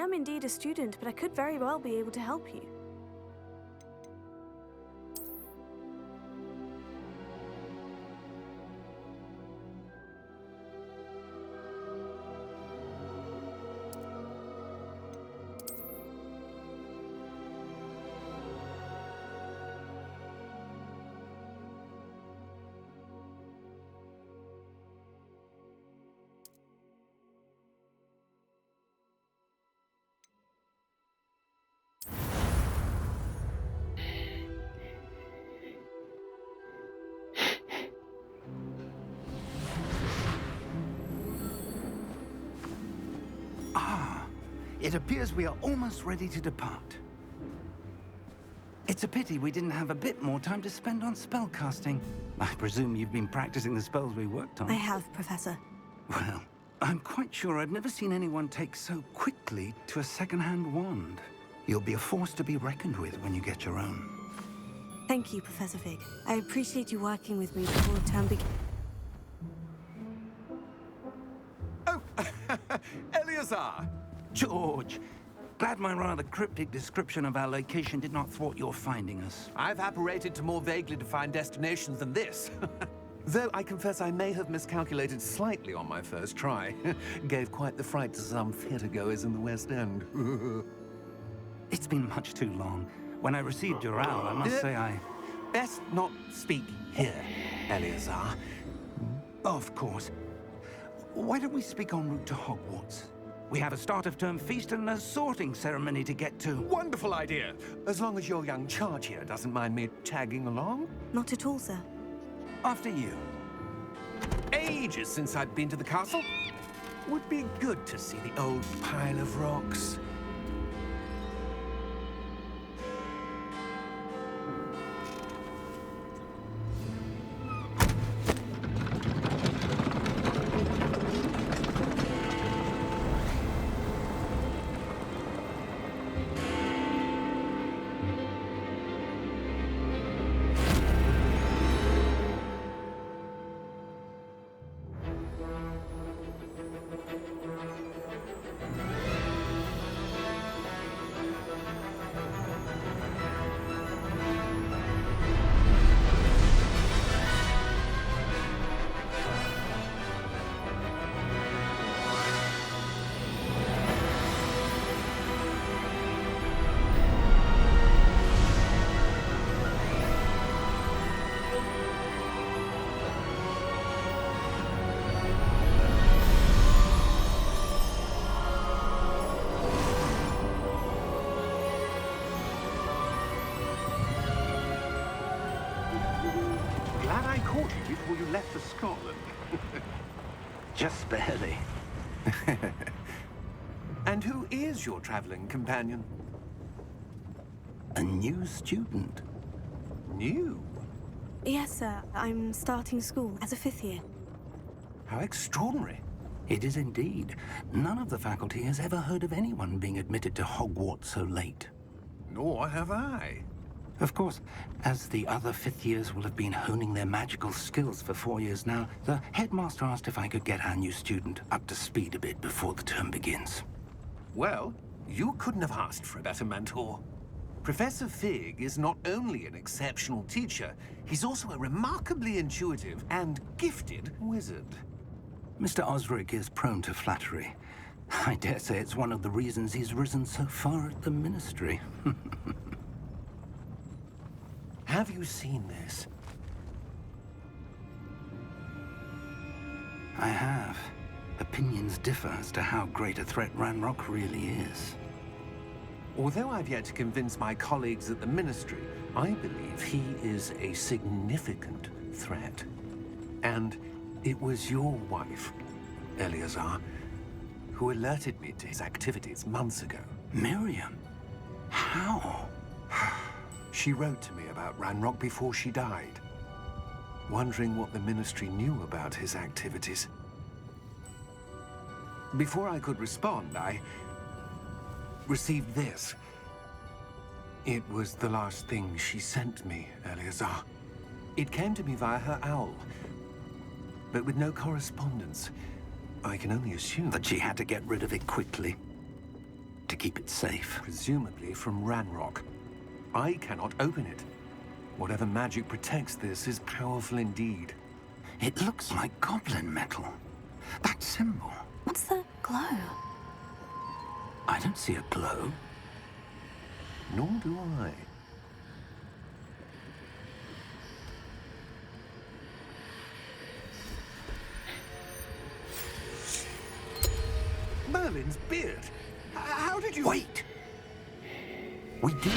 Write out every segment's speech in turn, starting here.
am indeed a student, but I could very well be able to help you. It appears we are almost ready to depart. It's a pity we didn't have a bit more time to spend on spellcasting. I presume you've been practicing the spells we worked on. I have, Professor. Well, I'm quite sure I've never seen anyone take so quickly to a second-hand wand. You'll be a force to be reckoned with when you get your own. Thank you, Professor Fig. I appreciate you working with me before the term begins. Oh, Eleazar! George, glad my rather cryptic description of our location did not thwart your finding us. I've apparated to more vaguely defined destinations than this. Though I confess I may have miscalculated slightly on my first try. Gave quite the fright to some theatergoers in the West End. It's been much too long. When I received your owl, I must say I... Best not speak here, Eleazar. Of course. Why don't we speak en route to Hogwarts? We have a start-of-term feast and a sorting ceremony to get to. Wonderful idea! As long as your young charge here doesn't mind me tagging along. Not at all, sir. After you. Ages since I've been to the castle. Would be good to see the old pile of rocks. Glad I caught you before you left for Scotland. Just barely. And who is your traveling companion? A new student. New? Yes, sir. I'm starting school as a 5th year. How extraordinary. It is indeed. None of the faculty has ever heard of anyone being admitted to Hogwarts so late. Nor have I. Of course, as the other 5th years will have been honing their magical skills for 4 years now, the headmaster asked if I could get our new student up to speed a bit before the term begins. Well, you couldn't have asked for a better mentor. Professor Fig is not only an exceptional teacher, he's also a remarkably intuitive and gifted wizard. Mr. Osric is prone to flattery. I dare say it's one of the reasons he's risen so far at the Ministry. Have you seen this? I have. Opinions differ as to how great a threat Ranrock really is. Although I've yet to convince my colleagues at the Ministry, I believe he is a significant threat. And it was your wife, Eleazar, who alerted me to his activities months ago. Miriam? How? She wrote to me about Ranrock before she died, wondering what the Ministry knew about his activities. Before I could respond, I received this. It was the last thing she sent me, Eleazar. It came to me via her owl, but with no correspondence. I can only assume that she had to get rid of it quickly. to keep it safe. Presumably from Ranrock. I cannot open it. Whatever magic protects this is powerful indeed. It looks like goblin metal. That symbol. What's the glow? I don't see a glow. Nor do I. Merlin's beard. How did you... Wait! We did.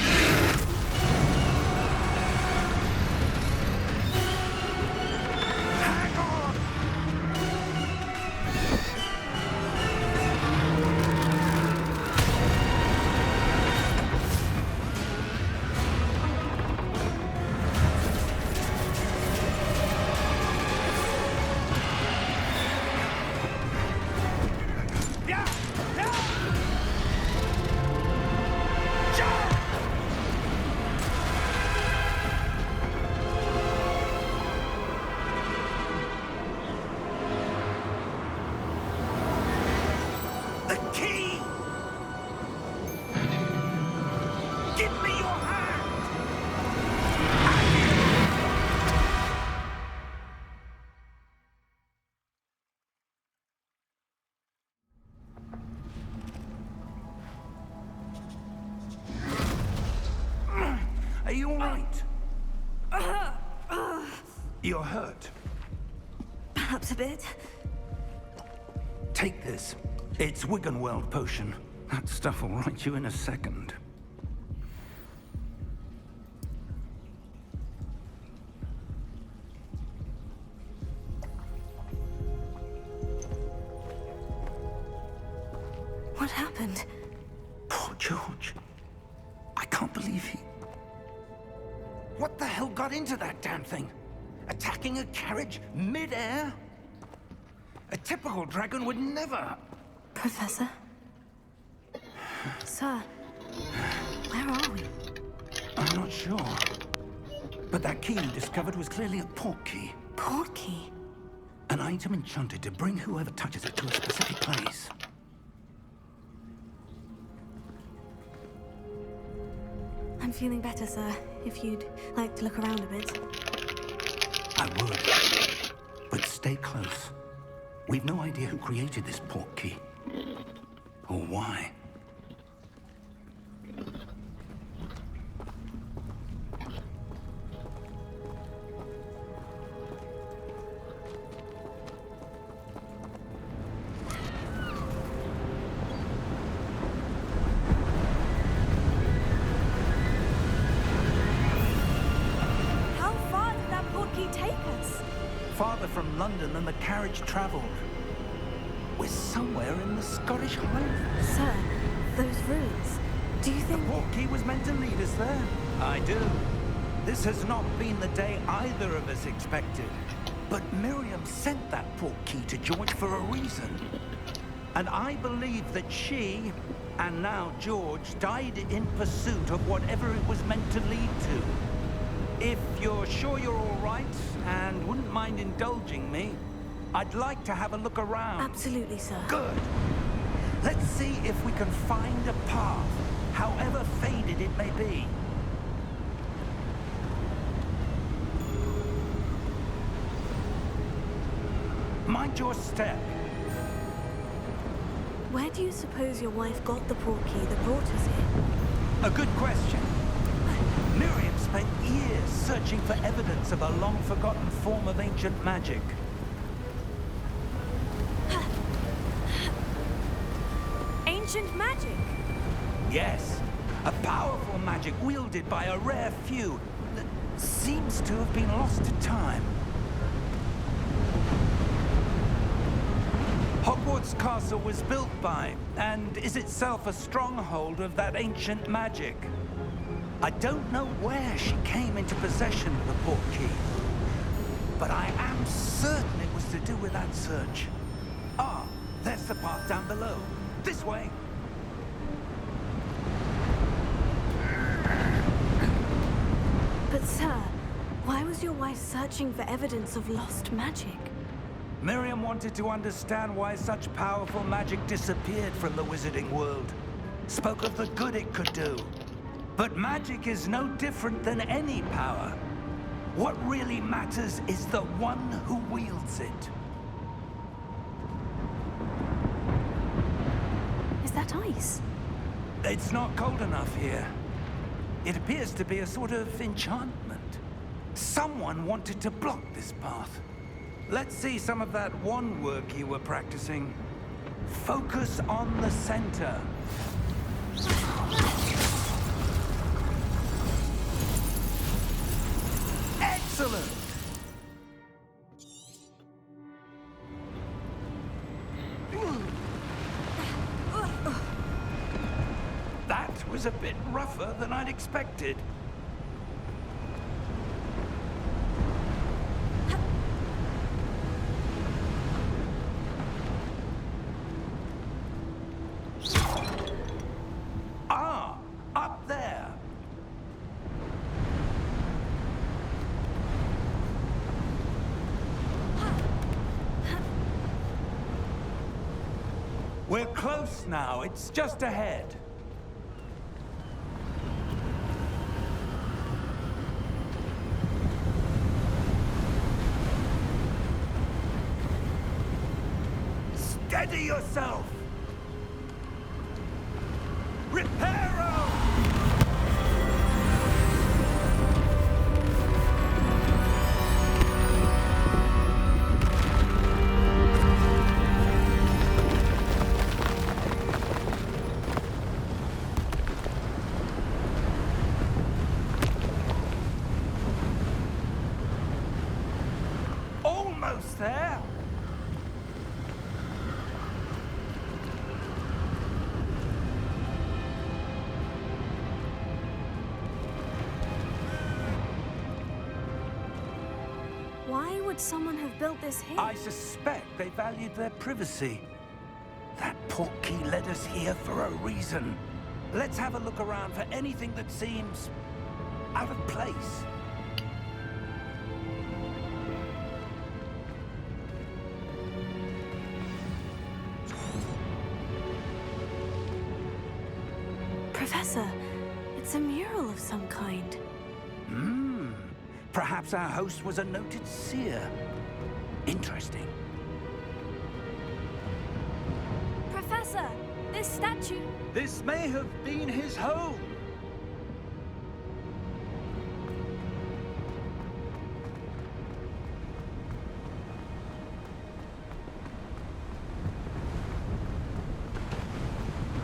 Hang on! Yeah! Yeah! Jump! The key! Give me your hand! Are you all right? You're hurt. Perhaps a bit. Take this. It's Wiggenweld potion. That stuff will right you in a second. What happened? Poor George. I can't believe he... What the hell got into that damn thing? Attacking a carriage mid-air? A typical dragon would never... Professor? Sir, where are we? I'm not sure. But that key you discovered was clearly a port key. Port key? An item enchanted to bring whoever touches it to a specific place. I'm feeling better, sir. If you'd like to look around a bit. I would. But stay close. We've no idea who created this port key. Or why. How far did that port key take us? Farther from London than the carriage travelled. We're somewhere in the Scottish Highlands. Sir, those ruins. Do you The think... port key was meant to lead us there. I do. This has not been the day either of us expected. But Miriam sent that port key to George for a reason. And I believe that she, and now George, died in pursuit of whatever it was meant to lead to. If you're sure you're all right, and wouldn't mind indulging me, I'd like to have a look around. Absolutely, sir. Good. Let's see if we can find a path, however faded it may be. Mind your step. Where do you suppose your wife got the port key that brought us here? A good question. Miriam spent years searching for evidence of a long-forgotten form of ancient magic. Ancient magic? Yes, a powerful magic wielded by a rare few that seems to have been lost to time. Hogwarts Castle was built by, and is itself a stronghold of that ancient magic. I don't know where she came into possession of the port key, but I am certain it was to do with that search. Ah, there's the path down below. This way. But sir, why was your wife searching for evidence of lost magic? Miriam wanted to understand why such powerful magic disappeared from the wizarding world. spoke of the good it could do. But magic is no different than any power. What really matters is the one who wields it. Is that ice? It's not cold enough here. It appears to be a sort of enchantment. Someone wanted to block this path. Let's see some of that wand work you were practicing. Focus on the center. Excellent! That was a bit rougher than I'd expected. Ah, up there. We're close now. It's just ahead. Steady yourself! Reparo! Almost there! Why would someone have built this here? I suspect they valued their privacy. That portkey led us here for a reason. Let's have a look around for anything that seems out of place. Professor, it's a mural of some kind. Perhaps our host was a noted seer. Interesting. Professor, this statue... This may have been his home.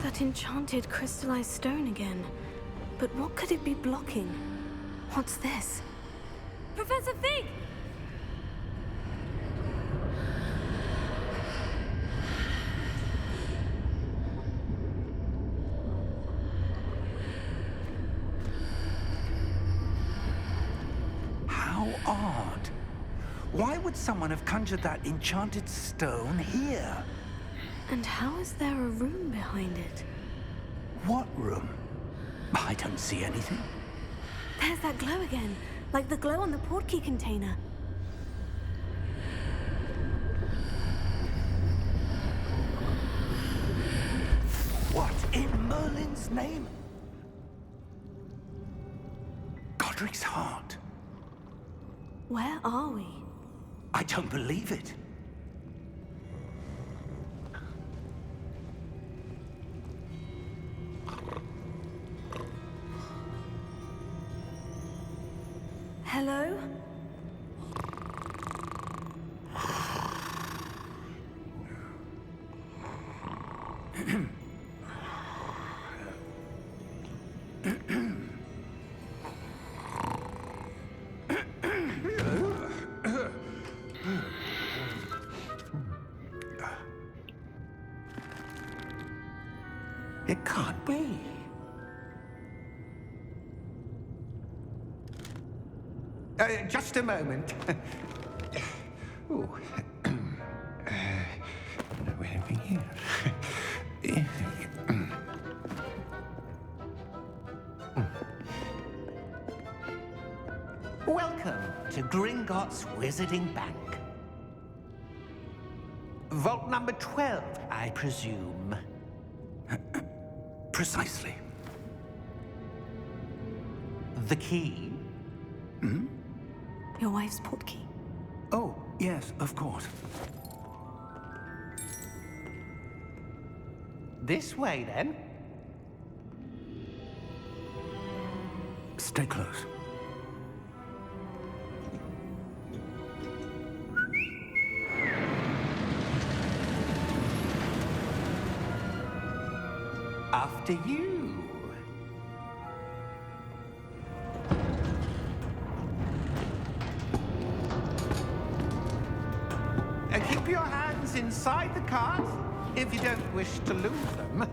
That enchanted crystallized stone again. But what could it be blocking? What's this? Professor Fig! How odd. Why would someone have conjured that enchanted stone here? And how is there a room behind it? What room? I don't see anything. There's that glow again, like the glow on the portkey container. What in Merlin's name? Godric's heart. Where are we? I don't believe it. Hello? It can't be. Just a moment. Ooh. Where are we here? Welcome to Gringotts Wizarding Bank. Vault number 12, I presume. Precisely. The key? Your wife's portkey. Oh, yes, of course. This way, then. Stay close. After you. Keep your hands inside the cart if you don't wish to lose them.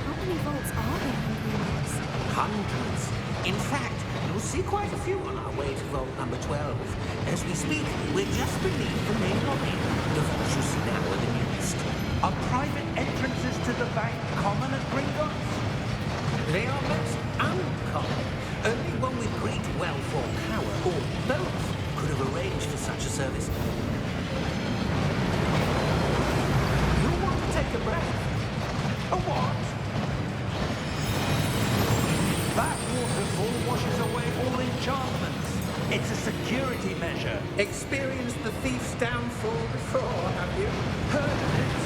How many vaults are there in Greenwich? Hundreds. In fact, you'll see quite a few on our way to vault number 12. As we speak, we're just beneath the main lobby. The vaults you see now are the newest. Are private entrances to the bank common at Gringotts? They are most uncommon. Only one with great wealth or power, or both, could have arranged for such a service. You'll want to take a breath. A what? That waterfall washes away all enchantments. It's a security measure. Experienced the thief's downfall before, have you? Heard of it?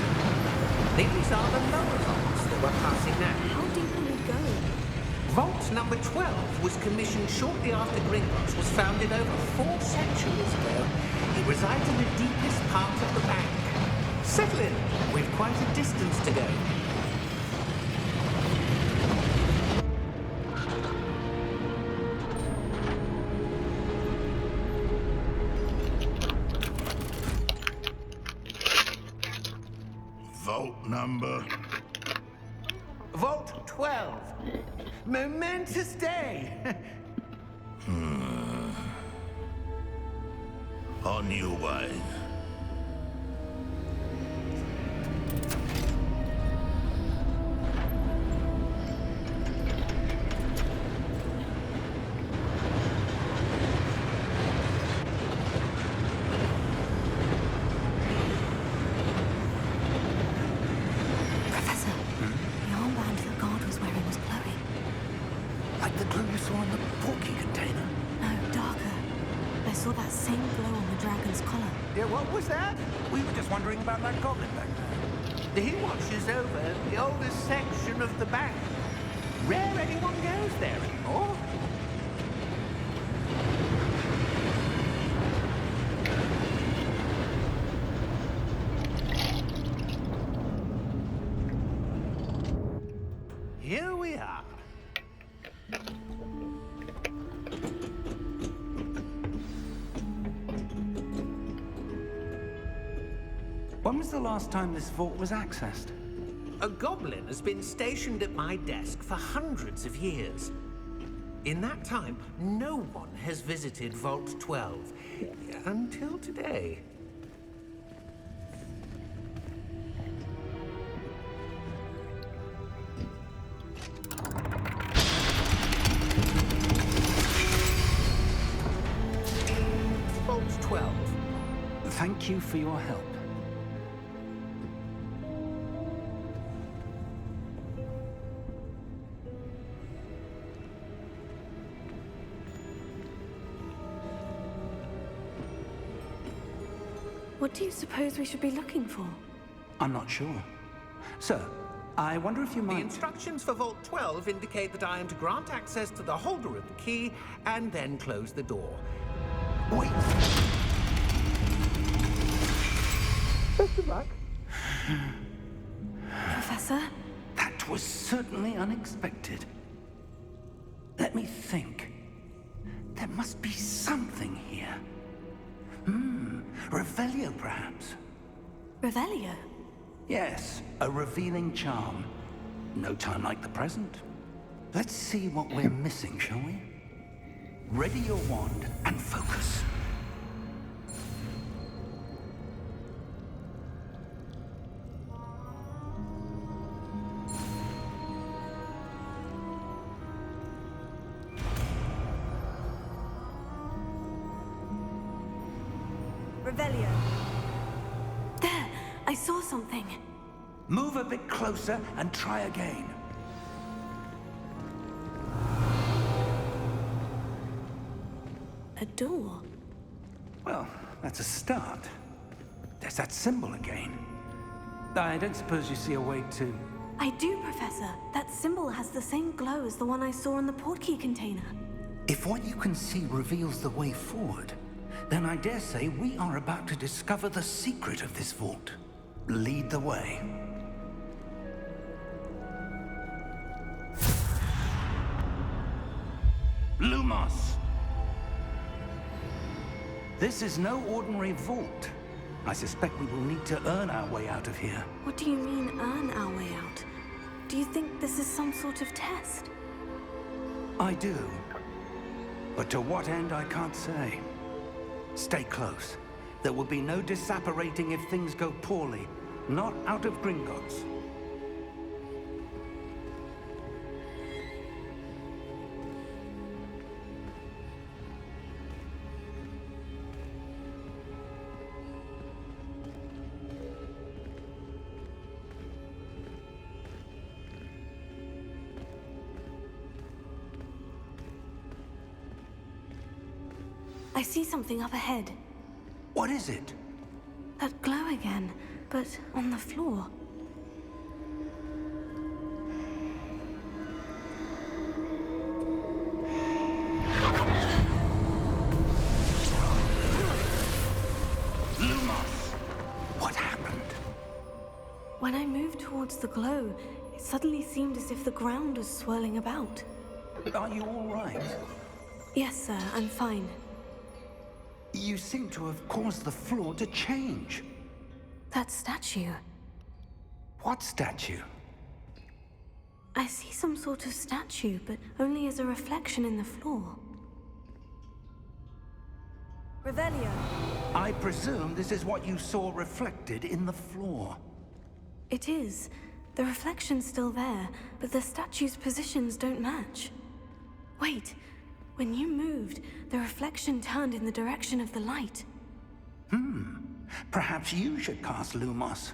These are the lower vaults that we're passing now. How deep will we go? Vault number 12 was commissioned shortly after Gringotts was founded over 4 centuries ago. It resides in the deepest part of the bank. Settle in. We've quite a distance to go. Vault number. Vault 12. Momentous day. On your way. Professor, the armband that guard was wearing was glowing. Like the glue you saw in the portkey container? No, darker. I saw that same glow on the dragon's collar. Yeah, what was that? We were just wondering about that goblin back there. He watches over the oldest section of the bank. Rare anyone goes there anymore. Here we are. When was the last time this vault was accessed? A goblin has been stationed at my desk for hundreds of years. In that time, no one has visited Vault 12 until today. Vault 12. Thank you for your help. What do you suppose we should be looking for? I'm not sure. Sir, I wonder if you The might... instructions for Vault 12 indicate that I am to grant access to the holder of the key and then close the door. Wait! Best of luck. Professor? That was certainly unexpected. Let me think. There must be something here. Revelio, perhaps? Revelio? Yes, a revealing charm. No time like the present. Let's see what we're missing, shall we? Ready your wand and focus. Revelio. There! I saw something. Move a bit closer and try again. A door. Well, that's a start. There's that symbol again. I don't suppose you see a way to... I do, Professor. That symbol has the same glow as the one I saw on the portkey container. If what you can see reveals the way forward, then I dare say we are about to discover the secret of this vault. Lead the way. Lumos! This is no ordinary vault. I suspect we will need to earn our way out of here. What do you mean, earn our way out? Do you think this is some sort of test? I do. But to what end, I can't say. Stay close. There will be no disapparating if things go poorly. Not out of Gringotts. I see something up ahead. What is it? That glow again, but on the floor. Lumos! What happened? When I moved towards the glow, it suddenly seemed as if the ground was swirling about. Are you all right? Yes, sir, I'm fine. You seem to have caused the floor to change. That statue. What statue? I see some sort of statue, but only as a reflection in the floor. Revelio. I presume this is what you saw reflected in the floor. It is. The reflection's still there, but the statue's positions don't match. Wait. When you moved, the reflection turned in the direction of the light. Perhaps you should cast Lumos.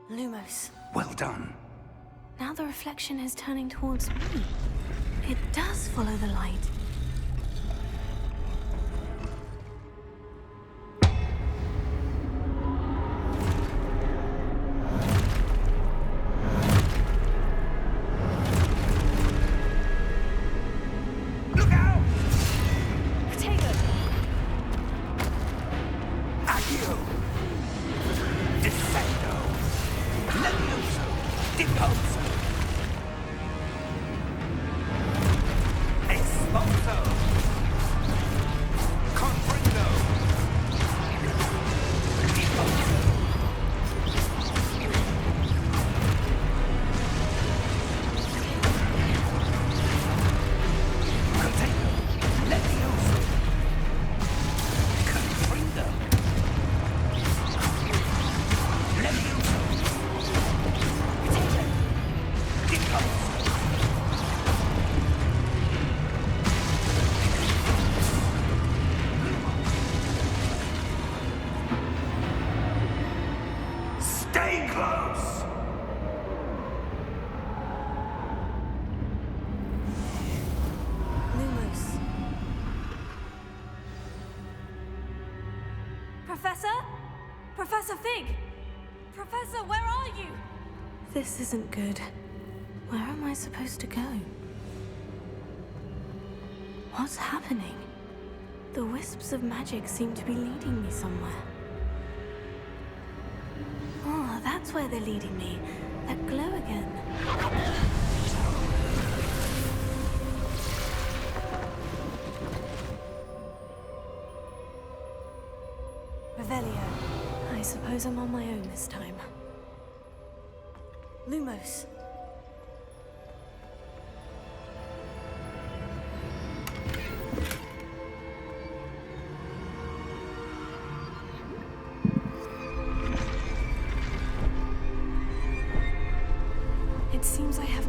Lumos. Well done. Now the reflection is turning towards me. It does follow the light. Look out! Potato! Accio! Descendo! Levioso! Deposo! Expulso! Confringo! Deposo! Container! Levioso! Confringo! Levioso! Potato! Deposo! Stay close! Lumos. Professor? Professor Fig! Professor, where are you? This isn't good. Where am I supposed to go? What's happening? The wisps of magic seem to be leading me somewhere. Oh, that's where they're leading me. That glow again. Revelio. I suppose I'm on my own this time. Lumos.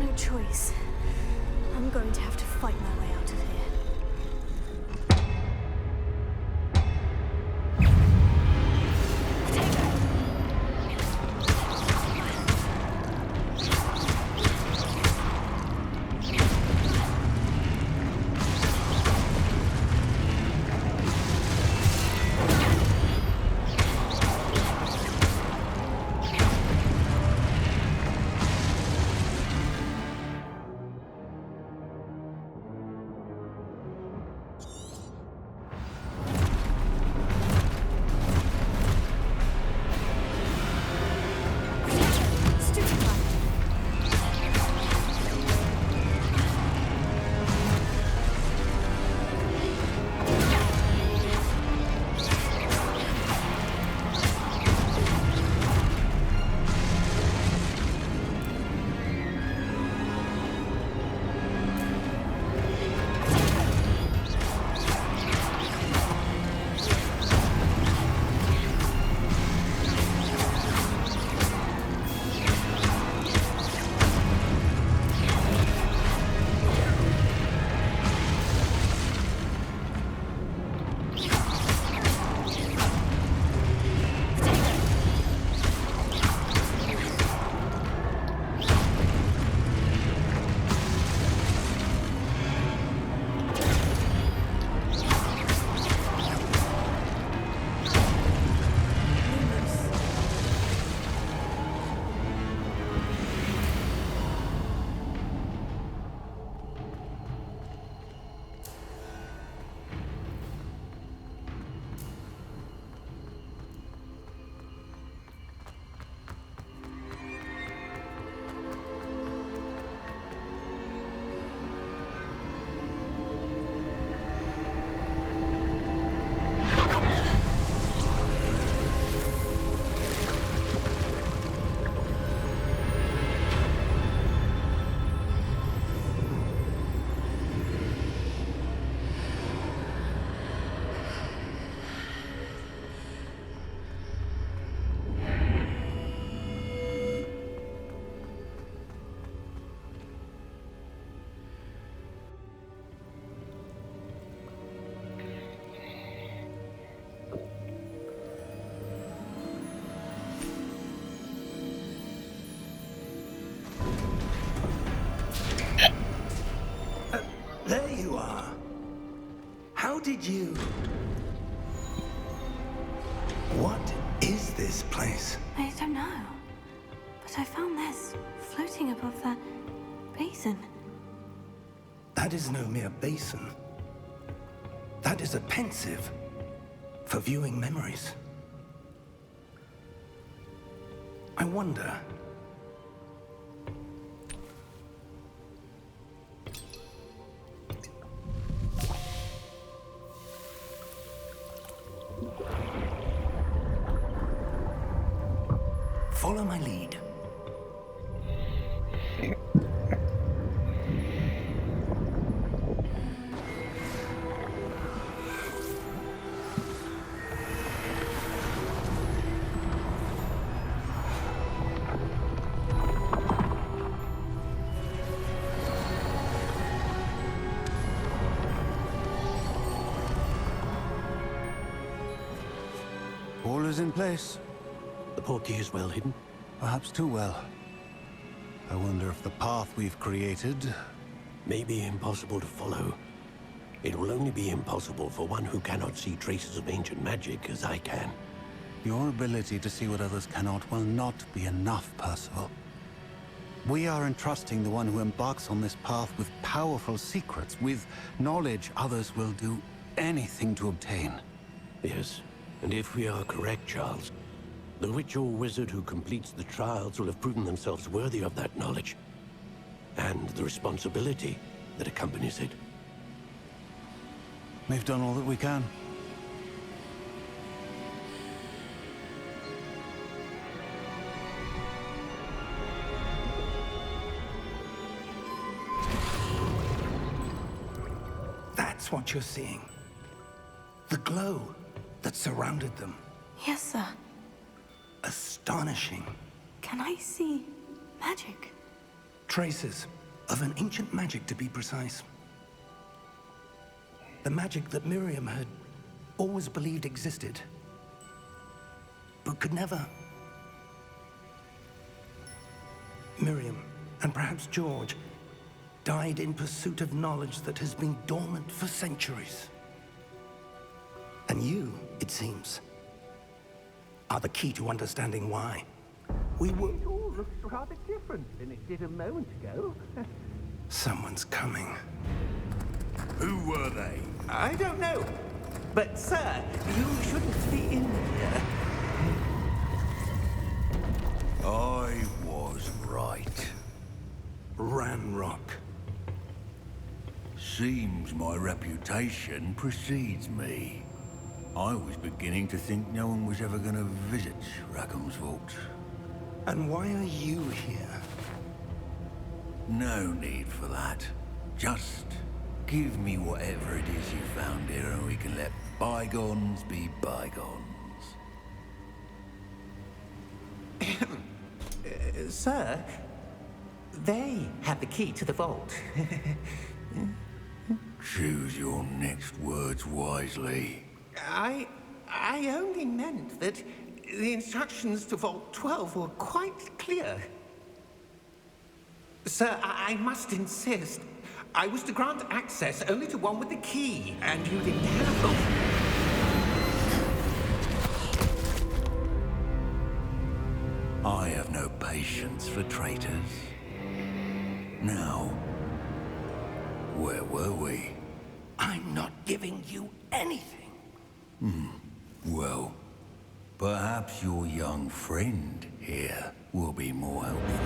no choice. I'm going to have to fight my way out of here. There you are. How did you... What is this place? I don't know. But I found this floating above that basin. That is no mere basin. That is a pensive for viewing memories. I wonder... Follow my lead. All is in place. The portkey is well hidden. Perhaps too well. I wonder if the path we've created... May be impossible to follow. It will only be impossible for one who cannot see traces of ancient magic as I can. Your ability to see what others cannot will not be enough, Percival. We are entrusting the one who embarks on this path with powerful secrets, with knowledge others will do anything to obtain. Yes, and if we are correct, Charles, the witch or wizard who completes the trials will have proven themselves worthy of that knowledge, and the responsibility that accompanies it. We've done all that we can. That's what you're seeing. The glow that surrounded them. Yes, sir. Astonishing. Can I see magic? Traces Of an ancient magic, to be precise. The magic that Miriam had always believed existed, but could never. Miriam, and perhaps George, died in pursuit of knowledge that has been dormant for centuries. And you, it seems, are the key to understanding why. We were... It all looks rather different than it did a moment ago. Someone's coming. Who were they? I don't know. But, sir, you shouldn't be in here. I was right. Ranrock. Seems my reputation precedes me. I was beginning to think no one was ever going to visit Rackham's vault. And why are you here? No need for that. Just give me whatever it is you found here and we can let bygones be bygones. Sir, they have the key to the vault. Choose your next words wisely. I only meant that the instructions to Vault 12 were quite clear. Sir, I must insist. I was to grant access only to one with the key, and you didn't have them. I have no patience for traitors. Now, where were we? I'm not giving you anything. Well, perhaps your young friend here will be more helpful.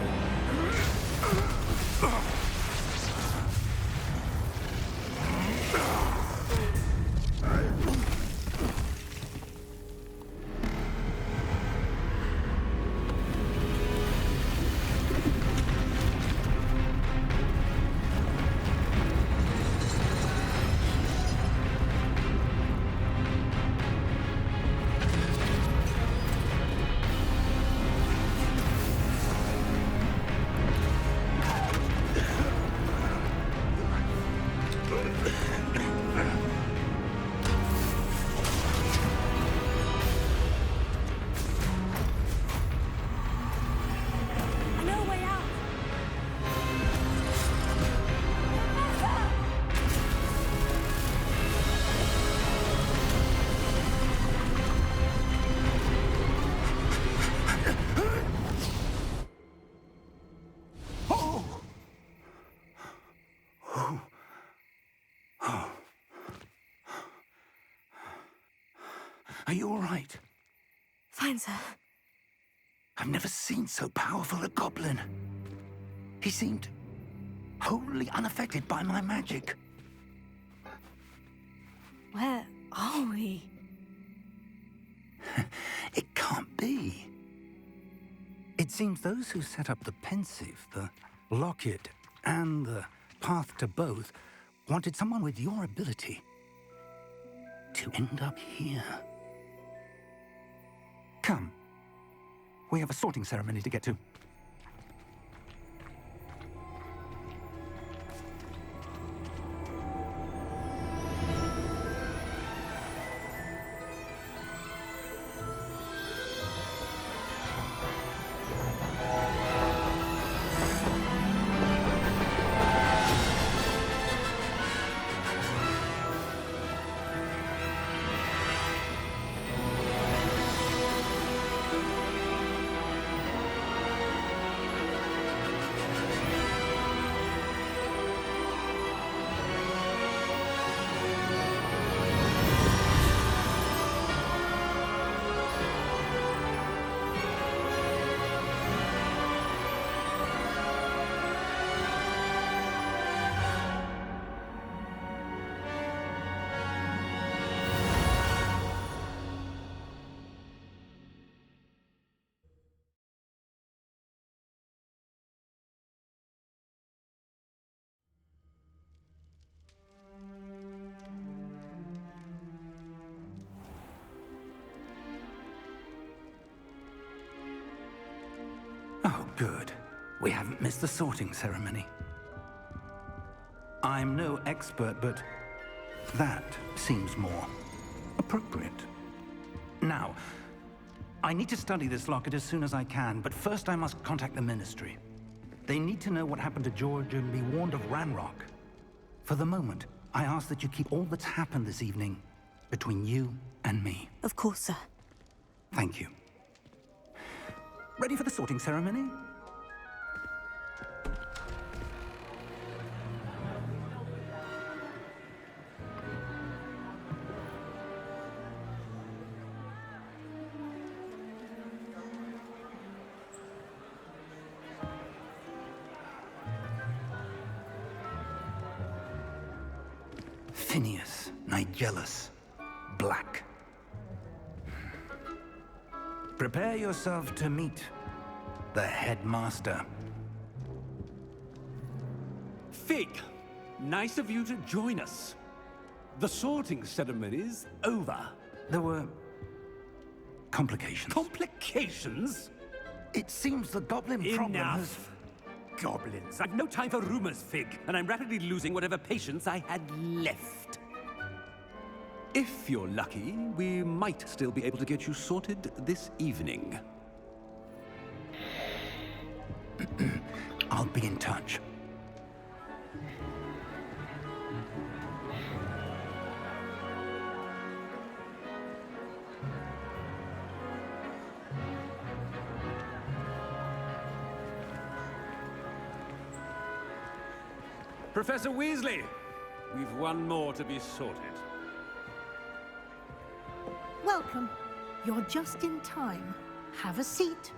I know a way out. Are you all right? Fine, sir. I've never seen so powerful a goblin. He seemed wholly unaffected by my magic. Where are we? It can't be. It seems those who set up the pensive, the locket, and the path to both wanted someone with your ability to end up here. Come. We have a sorting ceremony to get to. Oh, good. We haven't missed the sorting ceremony. I'm no expert, but that seems more appropriate. Now, I need to study this locket as soon as I can, but first I must contact the Ministry. They need to know what happened to George and be warned of Ranrock. For the moment, I ask that you keep all that's happened this evening between you and me. Of course, sir. Thank you. Ready for the sorting ceremony? Phineas, Nigellus, Black. Prepare yourself to meet the headmaster. Fig, nice of you to join us. The sorting ceremony's over. There were complications. Complications? It seems the goblin problem has... Enough. Goblins. I've no time for rumors, Fig, and I'm rapidly losing whatever patience I had left. If you're lucky, we might still be able to get you sorted this evening. I'll be in touch. Professor Weasley, we've one more to be sorted. Welcome. You're just in time. Have a seat.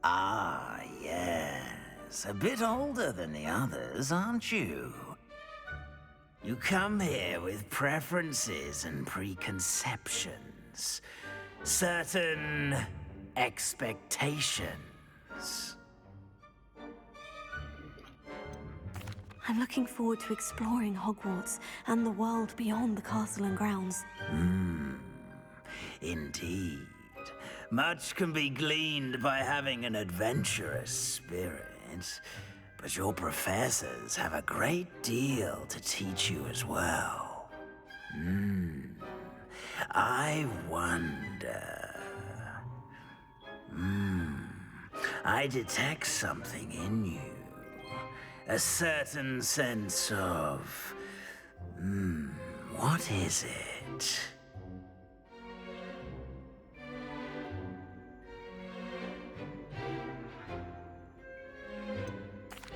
Ah, yes. A bit older than the others, aren't you? You come here with preferences and preconceptions. Certain expectations. I'm looking forward to exploring Hogwarts and the world beyond the castle and grounds. Indeed. Much can be gleaned by having an adventurous spirit, but your professors have a great deal to teach you as well. I wonder... I detect something in you. A certain sense of... what is it?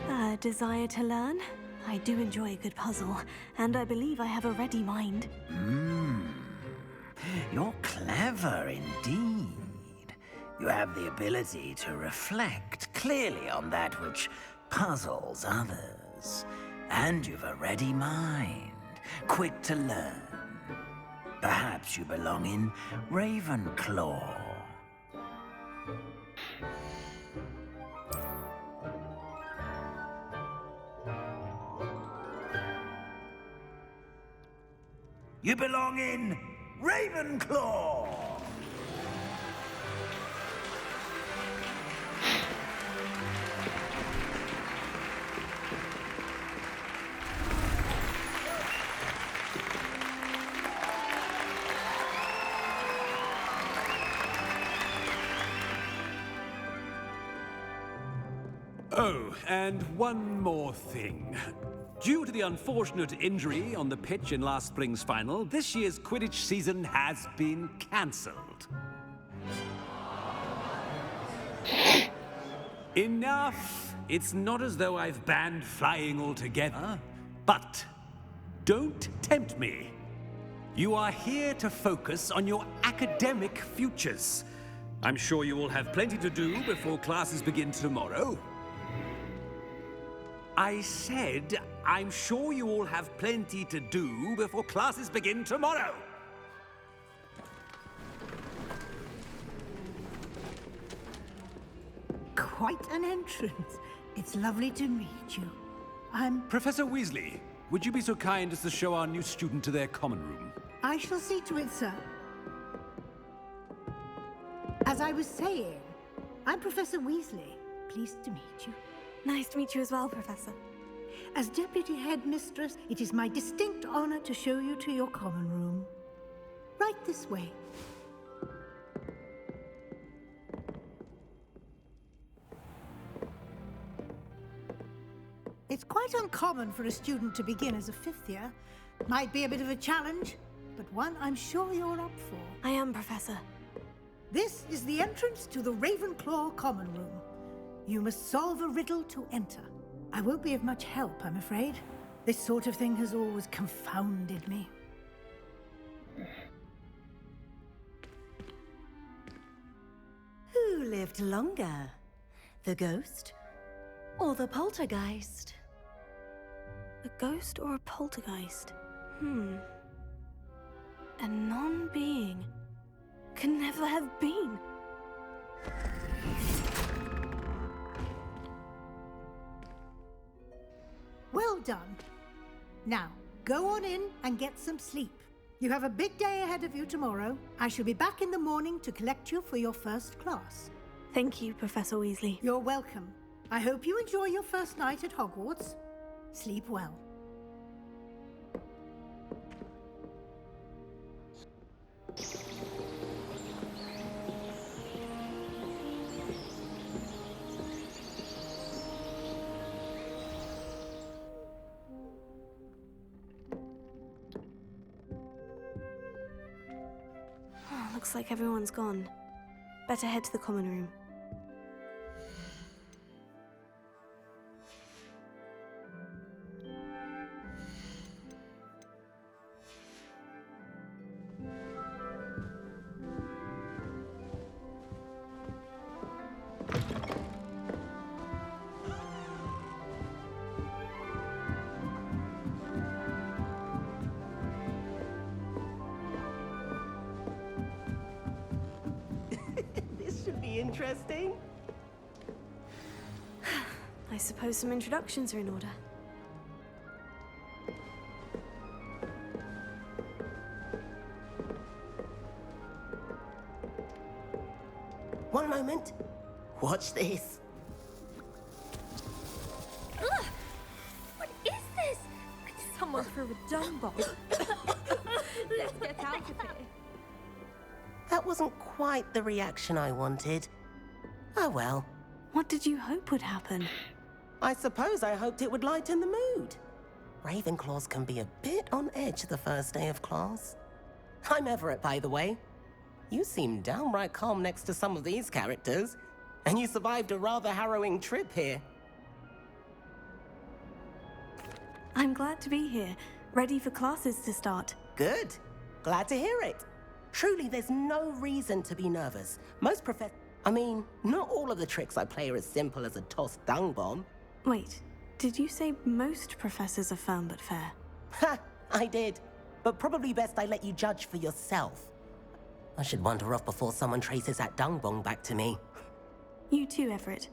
A desire to learn? I do enjoy a good puzzle, and I believe I have a ready mind. You're clever indeed. You have the ability to reflect clearly on that which puzzles others. And you've a ready mind, quick to learn. Perhaps you belong in Ravenclaw. You belong in Ravenclaw! Oh, and one more thing. Due to the unfortunate injury on the pitch in last spring's final, this year's Quidditch season has been cancelled. Enough! It's not as though I've banned flying altogether, but don't tempt me. You are here to focus on your academic futures. I'm sure you will have plenty to do before classes begin tomorrow. I said, I'm sure you all have plenty to do before classes begin tomorrow. Quite an entrance. It's lovely to meet you. I'm... Professor Weasley, would you be so kind as to show our new student to their common room? I shall see to it, sir. As I was saying, I'm Professor Weasley. Pleased to meet you. Nice to meet you as well, Professor. As Deputy Headmistress, it is my distinct honor to show you to your common room. Right this way. It's quite uncommon for a student to begin as a fifth year. Might be a bit of a challenge, but one I'm sure you're up for. I am, Professor. This is the entrance to the Ravenclaw common room. You must solve a riddle to enter. I won't be of much help, I'm afraid. This sort of thing has always confounded me. Who lived longer? The ghost or the poltergeist? A ghost or a poltergeist? A non-being can never have been. Well done. Now, go on in and get some sleep. You have a big day ahead of you tomorrow. I shall be back in the morning to collect you for your first class. Thank you, Professor Weasley. You're welcome. I hope you enjoy your first night at Hogwarts. Sleep well. Looks like everyone's gone. Better head to the common room. Interesting. I suppose some introductions are in order. One moment. Watch this. Ugh! What is this? Someone threw a dung bomb. Let's get out of here. That wasn't quite the reaction I wanted. Oh well. What did you hope would happen? I suppose I hoped it would lighten the mood. Ravenclaws can be a bit on edge the first day of class. I'm Everett, by the way. You seem downright calm next to some of these characters, and you survived a rather harrowing trip here. I'm glad to be here, ready for classes to start. Good. Glad to hear it. Truly, there's no reason to be nervous. Most not all of the tricks I play are as simple as a tossed dung bomb. Wait, did you say most professors are firm but fair? Ha! I did. But probably best I let you judge for yourself. I should wander off before someone traces that dung bomb back to me. You too, Everett.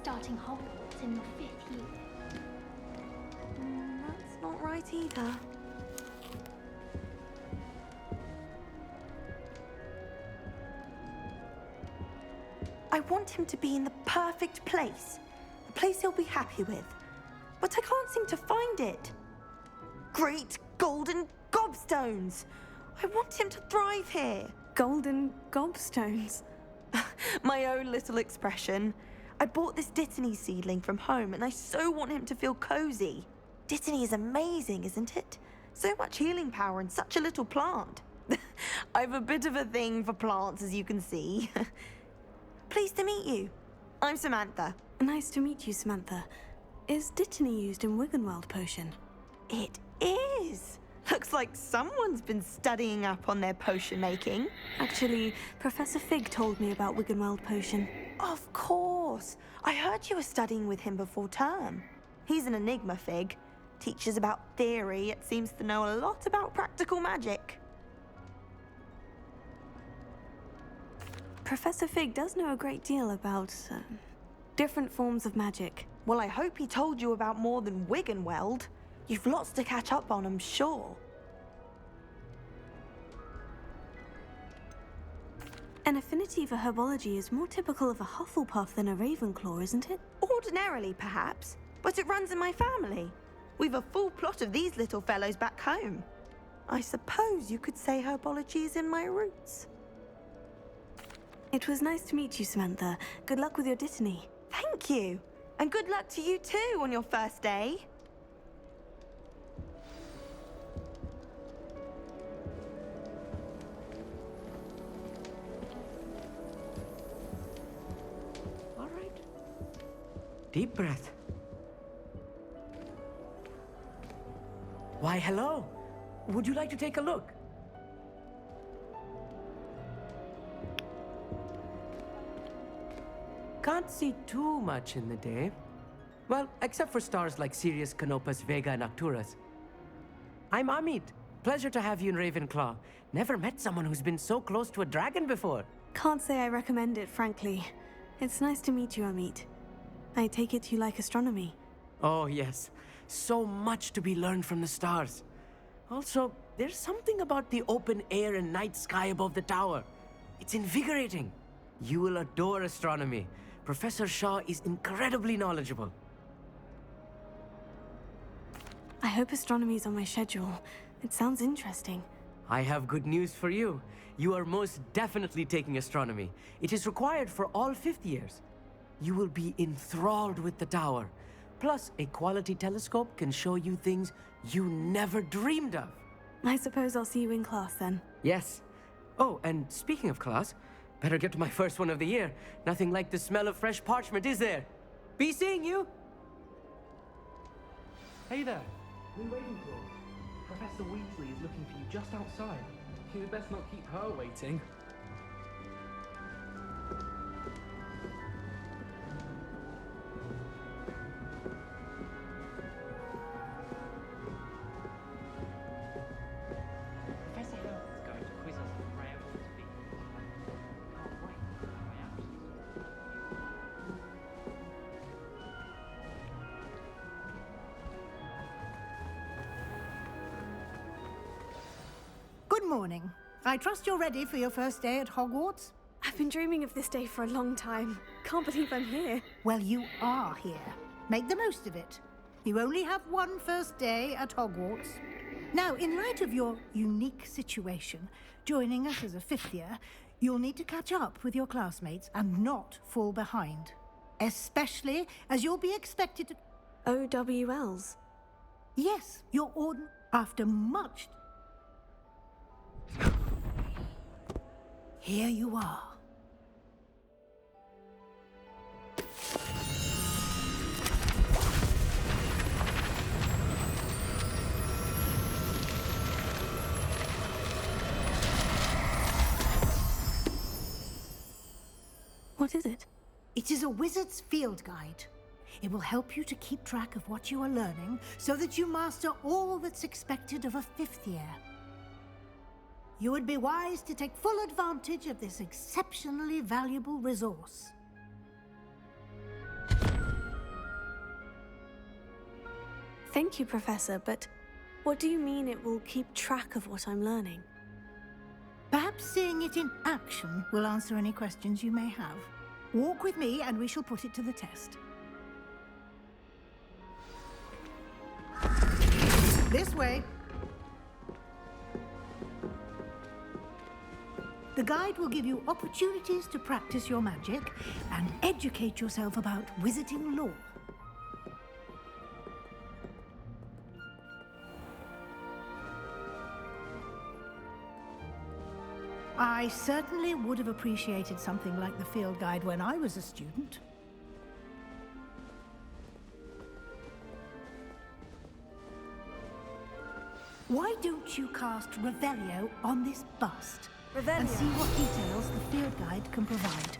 Starting Hogwarts in your 5th year. That's not right either. I want him to be in the perfect place. A place he'll be happy with. But I can't seem to find it. Great golden gobstones! I want him to thrive here. Golden gobstones? My own little expression. I bought this Dittany seedling from home, and I so want him to feel cozy. Dittany is amazing, isn't it? So much healing power in such a little plant. I've a bit of a thing for plants, as you can see. Pleased to meet you. I'm Samantha. Nice to meet you, Samantha. Is Dittany used in Wiggenweld potion? It is. Looks like someone's been studying up on their potion making. Actually, Professor Fig told me about Wiggenweld potion. Of course. I heard you were studying with him before term. He's an enigma, Fig. Teaches about theory, yet seems to know a lot about practical magic. Professor Fig does know a great deal about different forms of magic. Well, I hope he told you about more than Wiggenweld. You've lots to catch up on, I'm sure. An affinity for herbology is more typical of a Hufflepuff than a Ravenclaw, isn't it? Ordinarily, perhaps, but it runs in my family. We've a full plot of these little fellows back home. I suppose you could say herbology is in my roots. It was nice to meet you, Samantha. Good luck with your Dittany. Thank you. And good luck to you too on your first day. All right. Deep breath. Why, hello. Would you like to take a look? Can't see too much in the day. Well, except for stars like Sirius, Canopus, Vega, and Arcturus. I'm Amit. Pleasure to have you in Ravenclaw. Never met someone who's been so close to a dragon before. Can't say I recommend it, frankly. It's nice to meet you, Amit. I take it you like astronomy. Oh, yes. So much to be learned from the stars. Also, there's something about the open air and night sky above the tower. It's invigorating. You will adore astronomy. Professor Shaw is incredibly knowledgeable. I hope astronomy's on my schedule. It sounds interesting. I have good news for you. You are most definitely taking astronomy. It is required for all fifth years. You will be enthralled with the tower. Plus, a quality telescope can show you things you never dreamed of. I suppose I'll see you in class then. Yes. Oh, and speaking of class, better get to my first one of the year. Nothing like the smell of fresh parchment, is there? Be seeing you! Hey there, New Ravenclaw. Professor Weasley is looking for you just outside. You'd best not keep her waiting. Professor Howard's going to quiz us on Ravenclaw's feet. Can't wait for my absence. Good morning. I trust you're ready for your first day at Hogwarts? I've been dreaming of this day for a long time. Can't believe I'm here. Well, you are here. Make the most of it. You only have one first day at Hogwarts. Now, in light of your unique situation, joining us as a fifth year, you'll need to catch up with your classmates and not fall behind. Especially as you'll be expected to... OWLs? Yes, your after much... Here you are. What is it? It is a wizard's field guide. It will help you to keep track of what you are learning so that you master all that's expected of a fifth year. You would be wise to take full advantage of this exceptionally valuable resource. Thank you, Professor, but what do you mean it will keep track of what I'm learning? Perhaps seeing it in action will answer any questions you may have. Walk with me and we shall put it to the test. This way. The guide will give you opportunities to practice your magic and educate yourself about wizarding lore. I certainly would have appreciated something like the field guide when I was a student. Why don't you cast Revelio on this bust? Revelio? And see what details the field guide can provide.